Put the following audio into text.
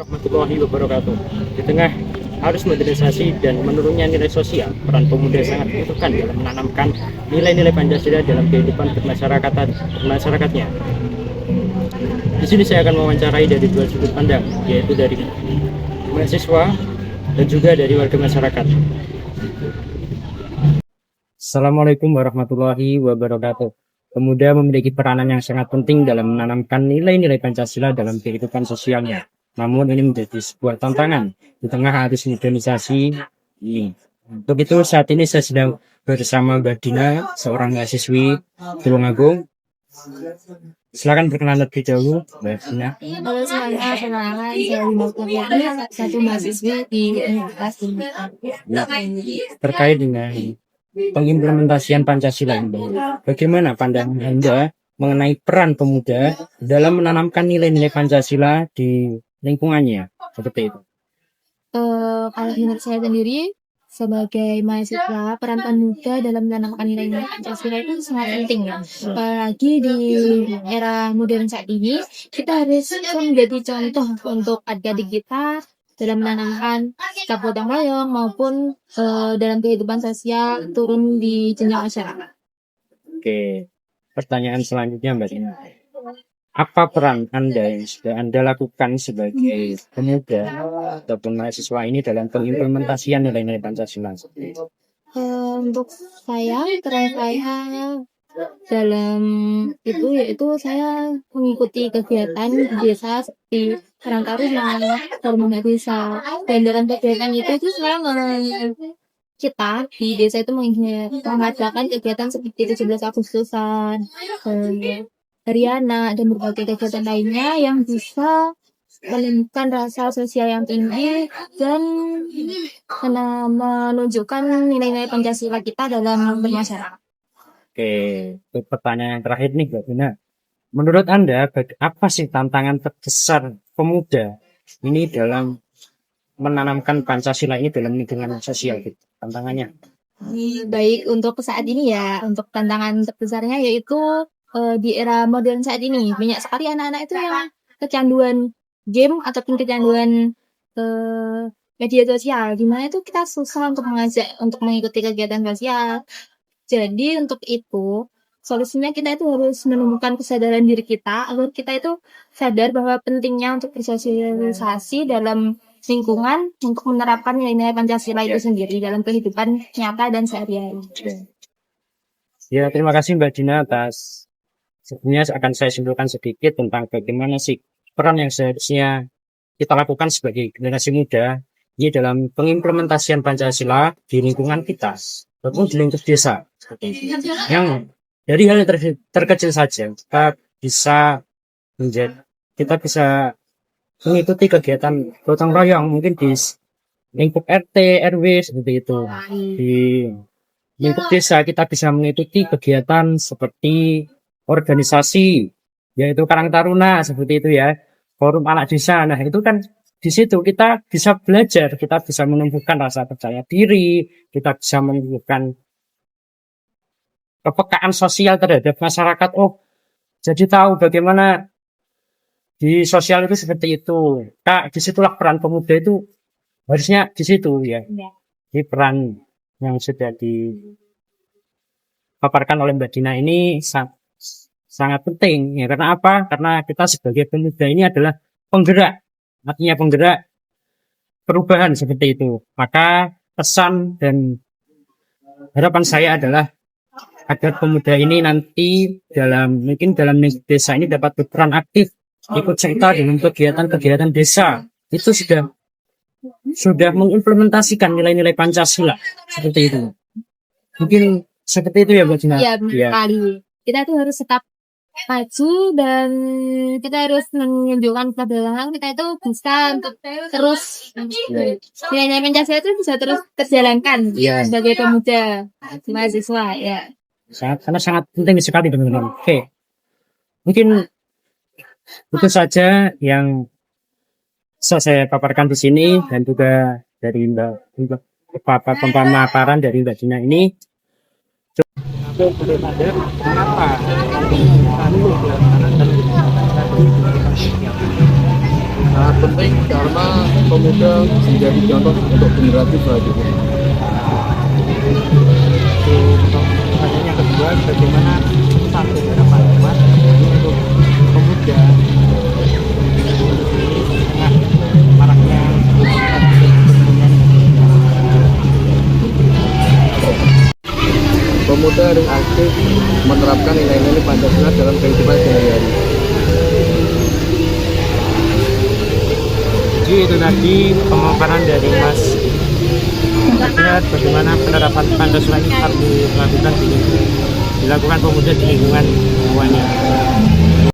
warahmatullahi wabarakatuh. Di tengah arus modernisasi dan menurunnya nilai sosial, peran pemuda sangat dibutuhkan dalam menanamkan nilai-nilai Pancasila dalam kehidupan bermasyarakatnya. Di sini saya akan mewawancarai dari dua sudut pandang, yaitu dari mahasiswa dan juga dari warga masyarakat. Assalamualaikum warahmatullahi wabarakatuh. Pemuda memiliki peranan yang sangat penting dalam menanamkan nilai-nilai Pancasila dalam kehidupan sosialnya. Namun ini menjadi sebuah tantangan di tengah arus modernisasi ini. Untuk itu saat ini saya sedang bersama Mbak Dina, seorang mahasiswi Tulungagung. Silakan perkenalan lebih dahulu, Mbak Dina. Halo semuanya, perkenalkan saya Bimo Kurniati, satu mahasiswi di Universitas Terkait dengan pengimplementasian Pancasila ini, bagaimana pandangan Anda mengenai peran pemuda dalam menanamkan nilai-nilai Pancasila di lingkungannya, seperti itu? Kalau menurut saya sendiri, sebagai mahasiswa, peran pemuda dalam menanamkan nilai-nilai Pancasila itu sangat penting ya. Apalagi di era modern saat ini, kita harus menjadi contoh untuk adik-adik kita dalam menanamkan sikap gotong royong maupun dalam kehidupan sosial turun di jenjang masyarakat. Oke, pertanyaan selanjutnya Mbak Dina. Apa peran Anda yang sudah Anda lakukan sebagai pemuda ataupun mahasiswa ini dalam pengimplementasian nilai-nilai Pancasila? Untuk saya, peran saya dalam itu yaitu saya mengikuti kegiatan di desa seperti Karang Taruna, Formula Desa, dan dalam kegiatan itu saya kita di desa itu mengadakan kegiatan seperti 17 Agustusan, Hari Anak, dan berbagai kegiatan lainnya yang bisa menumbuhkan rasa sosial yang tinggi dan menunjukkan nilai-nilai Pancasila kita dalam bermasyarakat. Oke, untuk pertanyaan yang terakhir nih Mbak Dina. Menurut Anda, apa sih tantangan terbesar pemuda ini dalam menanamkan Pancasila ini dalam lingkungan sosial gitu? Tantangannya? Baik, untuk saat ini ya, untuk tantangan terbesarnya yaitu di era modern saat ini banyak sekali anak-anak itu yang kecanduan game ataupun kecanduan media sosial, dimana itu kita susah untuk mengajak untuk mengikuti kegiatan sosial. Jadi untuk itu solusinya kita itu harus menumbuhkan kesadaran diri kita agar kita itu sadar bahwa pentingnya untuk bersosialisasi dalam lingkungan untuk menerapkan nilai-nilai Pancasila itu sendiri dalam kehidupan nyata dan sehari-hari. Ya, terima kasih Mbak Dina atas. Sebenarnya akan saya simpulkan sedikit tentang bagaimana sih peran yang seharusnya kita lakukan sebagai generasi muda ini dalam pengimplementasian Pancasila di lingkungan kita, ataupun di lingkup desa. Yang dari hal yang terkecil saja kita bisa mengikuti kegiatan gotong royong mungkin di lingkup RT, RW seperti itu. Di lingkup desa kita bisa mengikuti kegiatan seperti organisasi, yaitu Karang Taruna seperti itu ya, forum anak desa. Nah itu kan di situ kita bisa belajar, kita bisa menumbuhkan rasa percaya diri, kita bisa menumbuhkan kepekaan sosial terhadap masyarakat. Oh, jadi tahu bagaimana di sosial itu seperti itu. Kak, disitulah peran pemuda itu harusnya di situ ya. Di peran yang sudah dipaparkan oleh Mbak Dina ini sangat penting ya. Karena apa? Karena kita sebagai pemuda ini adalah penggerak, artinya penggerak perubahan seperti itu. Maka pesan dan harapan saya adalah agar pemuda ini nanti mungkin dalam desa ini dapat berperan aktif, ikut serta dalam kegiatan-kegiatan desa. Itu sudah mengimplementasikan nilai-nilai Pancasila seperti itu. Mungkin seperti itu ya Mbak Dina. Iya, kali. Kita tuh harus tetap maju dan kita harus menunjukkan kepada orang kita itu bisa untuk terus nilai-nilai Pancasila itu bisa terus terjalankan sebagai pemuda mahasiswa ya. Karena sangat penting sekali teman-teman. Oke, mungkin itu saja yang bisa saya paparkan di sini, dan juga dari pemaparan dari Mbak Dina ini. Mengapa sangat penting karena pemuda menjadi contoh untuk generasi selanjutnya. Pertanyaan yang kedua, bagaimana satu harapan Mas ini untuk pemuda ini tengah maraknya Pemuda harus aktif menerapkan nilai-nilai Pancasila dalam kehidupan sehari-hari. Jadi itu tadi pemaparan dari Mas terkait bagaimana penerapan Pancasila ini harus dilakukan pemuda di lingkungan semuanya.